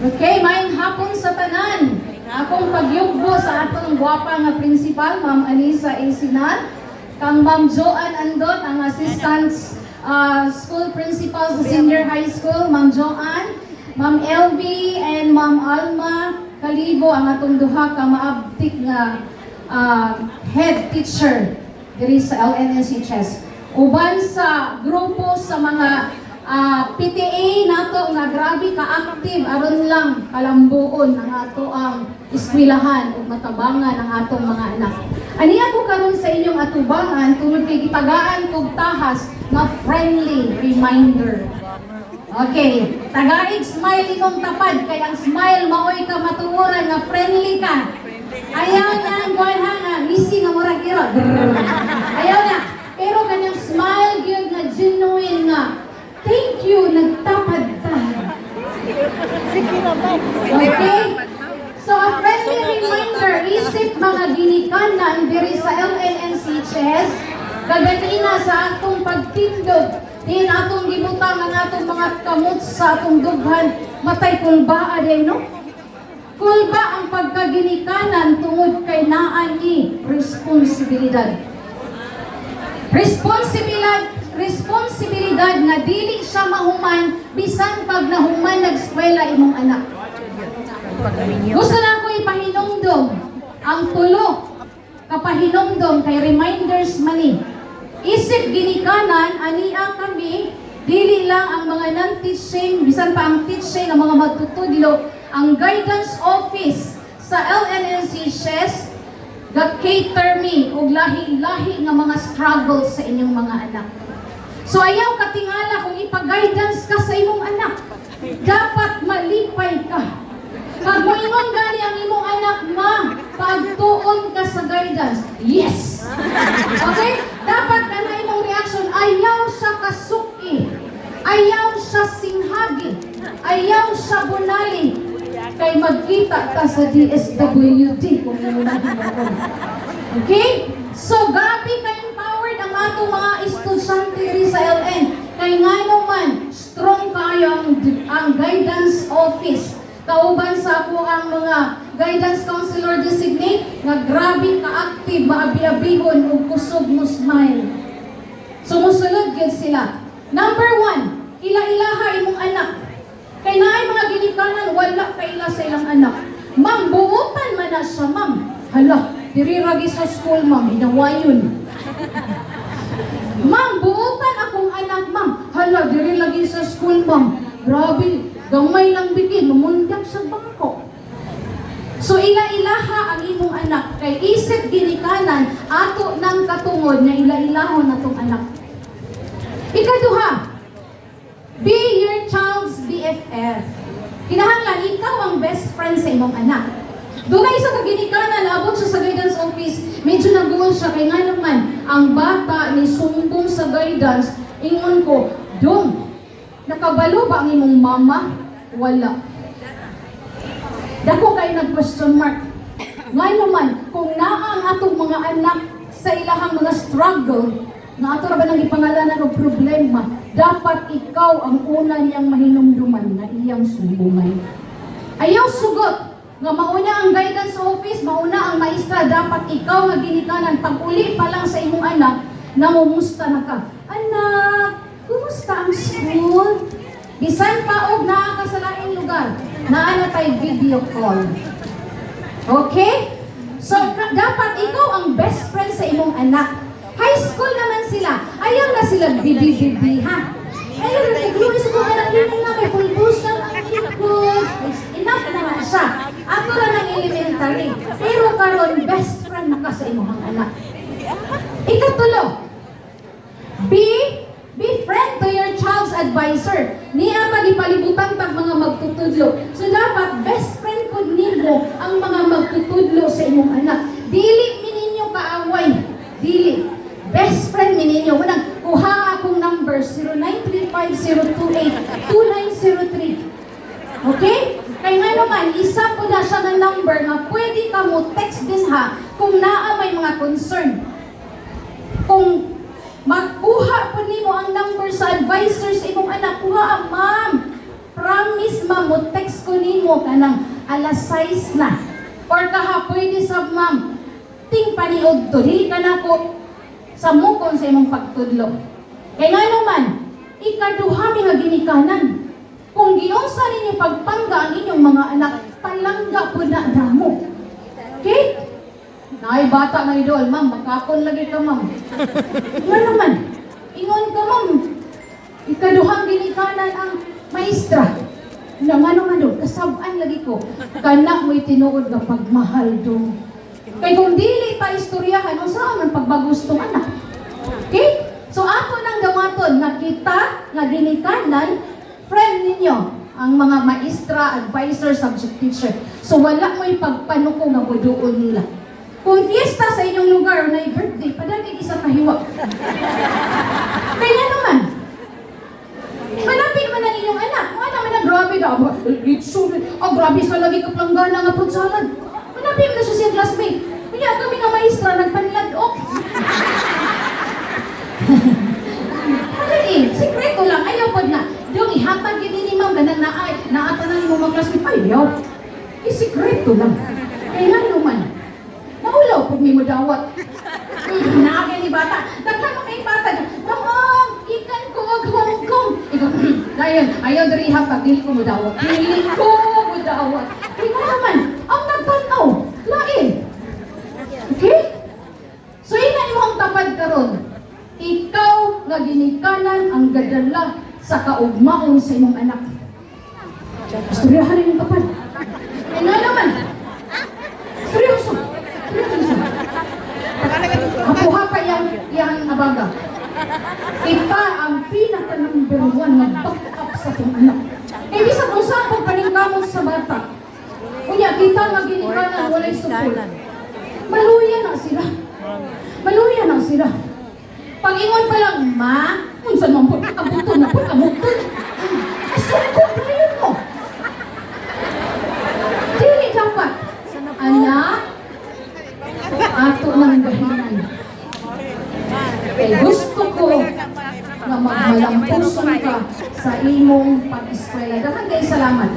Okay, maayong hapon sa tanan. Akong pagyugbo sa atong gwapa nga principal, Ma'am Anisa A. Sinan, kang Ma'am Joanne Andot, ang assistant school principal sa senior high school, Ma'am Joanne, Ma'am LB, and Ma'am Alma Kalibo, ang atong duha ka maabtik nga head teacher diri sa LNNC Chess. Uban sa grupo sa mga PTA nato nga grabe ka-active aron lang kalambuon ang ato ang eskwelahan ug matabangan ang atong mga anak. Ani ako karon sa inyong atubangan tungod kay gitagaan kog tahas na friendly reminder. Okay, tagaig smile imong tapad kay ang smile maoy ka matuoran nga friendly ka. Ayaw na ang nga ngisi nga murag iro. Ayaw na. Pero kanyang smile gyud nga genuine nga thank you, nagtapad ta. Okay? So, a friendly reminder, isip mga ginikanan diri sa LNNC Chess, kaganina sa atong pagtindog, din atong gibutang ang atong mga kamot sa atong dughan, matay kulbaa din, no? Kulba ang pagkaginikanan tungod kay naan ni responsibilidad. Responsibilidad nga dili siya mahuman bisan pag nahuman nag-eskwela imong anak. Gusto na ko ipahinumdom ang tulo kapahinumdom kay reminders mani. Isip ginikanan ania kami dili lang ang mga non-teaching bisan pa ang teaching ang mga magtutudlo ang guidance office sa LNNC Chess ga-cater me og lahi-lahi nga mga struggles sa inyong mga anak. So ayaw katingala kung ipa-guidance ka sa imong anak. Dapat malipay ka. Pag moingon gani ang imong anak, ma, pagtuon ka sa guidance. Yes! Okay? Dapat ka na imong reaction, ayaw siya kasuki. Ayaw siya singhagi. Ayaw siya bunali. Kay magkita ka sa DSWD kung yun na okay? So, grabe ka-empowered ang atong mga estudyante rin sa LN. Kay nga naman, strong kayo ang guidance office. Kauban sa ako ang mga guidance counselor designate nga grabe ka-active, maabi-abihon ug kusog mo smile. Sumusulod gyud sila. Number 1, ila-ilaha imong anak. Kay naay mga ginikanan, wala kaila sa ilang anak. Ma'am, buutan man na siya, ma'am. Hala, diri ragi sa school, ma'am. Inawayon. Ma'am, buutan akong anak, ma'am. Hala, diri lagi sa school, ma'am. Grabe, gamay lang bigin. Mamundak sa bangko. So, ila-ilaha ang imong anak. Kay isip ginikanan, ato ng katungod na ila-ilahon na tong anak. Ikaduha, be your child's BFF. Kinahanglan, ikaw ang best friend sa imong anak. Doon ay isa kaginikanan, abot siya sa guidance office, medyo naguol siya, kaya nga naman, ang bata ni sumbong sa guidance, ingon ko, Dong, nakabalo ba ang imong mama? Wala. Dako kayo nag-question mark. Nga naman, kung naa ang atong mga anak sa ilahang mga struggle, na ato ra ba nang ipangalanan o problema, dapat ikaw ang una niyang mahinumduman na iyang sumbungan. Ayaw sugot nga mauna ang guidance office, mauna ang maestra, dapat ikaw nga ginikanan pag uli pa lang sa imong anak, namumusta na ka. Anak, kumusta ang school? Bisan pa og naa ka sa laing lugar, naa na tay video call. Okay? So dapat ikaw ang best friend sa imong anak. High school naman sila. Ayaw na sila bibi-bibi, ha? Ayaw na nag-luwis ko na nang na may pulbusan ang likod. Enough na nga siya. Ato na ng elementary. Pero karon best friend na ka sa imong anak. Ikatulo, be friend to your child's advisor. Niya magipalibutan pag mga magtutudlo. So dapat best friend po nimo ang mga magtutudlo sa imong anak. Dili mininyo kaaway. Dili. Best friend ninyo. Unang, kuha akong number 0935-028-2903. Okay? Kaya nga naman, isa po na siya ng number na pwede ka mo text din ha kung naa may mga concern. Kung magkuha po nimo ang number sa advisor sa imong anak, kuha, ma'am. Promise, ma'am, mo text ko nimo mo kanang alas 6 na. Or kaha, pwede sa ma'am, ting paniod to, dili ka na ko sa mukon sa imong pagtudlo. Kaya nga naman, ikaduha mi nga ginikanan. Kung giunsa ninyo pagpangga ang inyong mga anak, palangga po na damo. Okay? Naay bata nga idol, ma'am, makakon lagi ka, ma'am. Nga naman, ingon ka, ma'am. Ikaduhang ginikanan ang maestra. Na nga naman doon, kasabaan lagi ko. Kana mo'y tinuod nga pagmahal doon. Kaya kung dili pa istoryahan, ang saan man pagbagustong anak. Okay? So ato nang dawaton nga kita nga ginikanan friend ninyo ang mga maestra, advisor, subject teacher. So wala mo pagpanuko nga buduon nila. Kung fiesta sa inyong lugar na birthday, padagig isa kahiwa. Kaya naman, malapit man ang inyong anak. Mga naman na grabe ka. Grabe sa lagi ka planggana nga pagsalad. Malapit na siya siya classmate. Kaya kami nga maestra, nagpanladok. Sikreto lang, ayaw po na. Yung ihatag yun ni ma'am, ganang naata na yung mga classmate. Ayaw. Sikreto lang. Kaya nga naman, maulaw pag may madawat. Naagay ni bata. Nagkano kay bata. Ma'am, ikan ko wag Hong Kong. Ikaw, dahil ayaw dari ihatag, dili ko madawat. Dili ko madawat. Kaya nga naman, ang nagtanaw, lain. Okay? So yun na yung tapad karon. Ikaw nga ginikanan ang gadala sa kaugmaon sa imong anak. Istoryahan rin yung kapal. Kaya nga naman. Seryoso. Seryoso. Kapuha pa yung abaga. Kita ang pinaka number 1 na back-up sa itong anak. Kaya bisa kung saan pagpaningkamot sa bata. Kunya, kita nga ginikanan walay support. Maluya na sila. Maluya na sila. Pag-ingon pa lang, ma, unsan mo po, abuto na po, abuto. Asukot na yun mo. Dili dapat. Anak, ato ng gahinan. Kaya gusto ko na magmalampuson ka sa imong pag-eskwela. Dahan kayo salamat.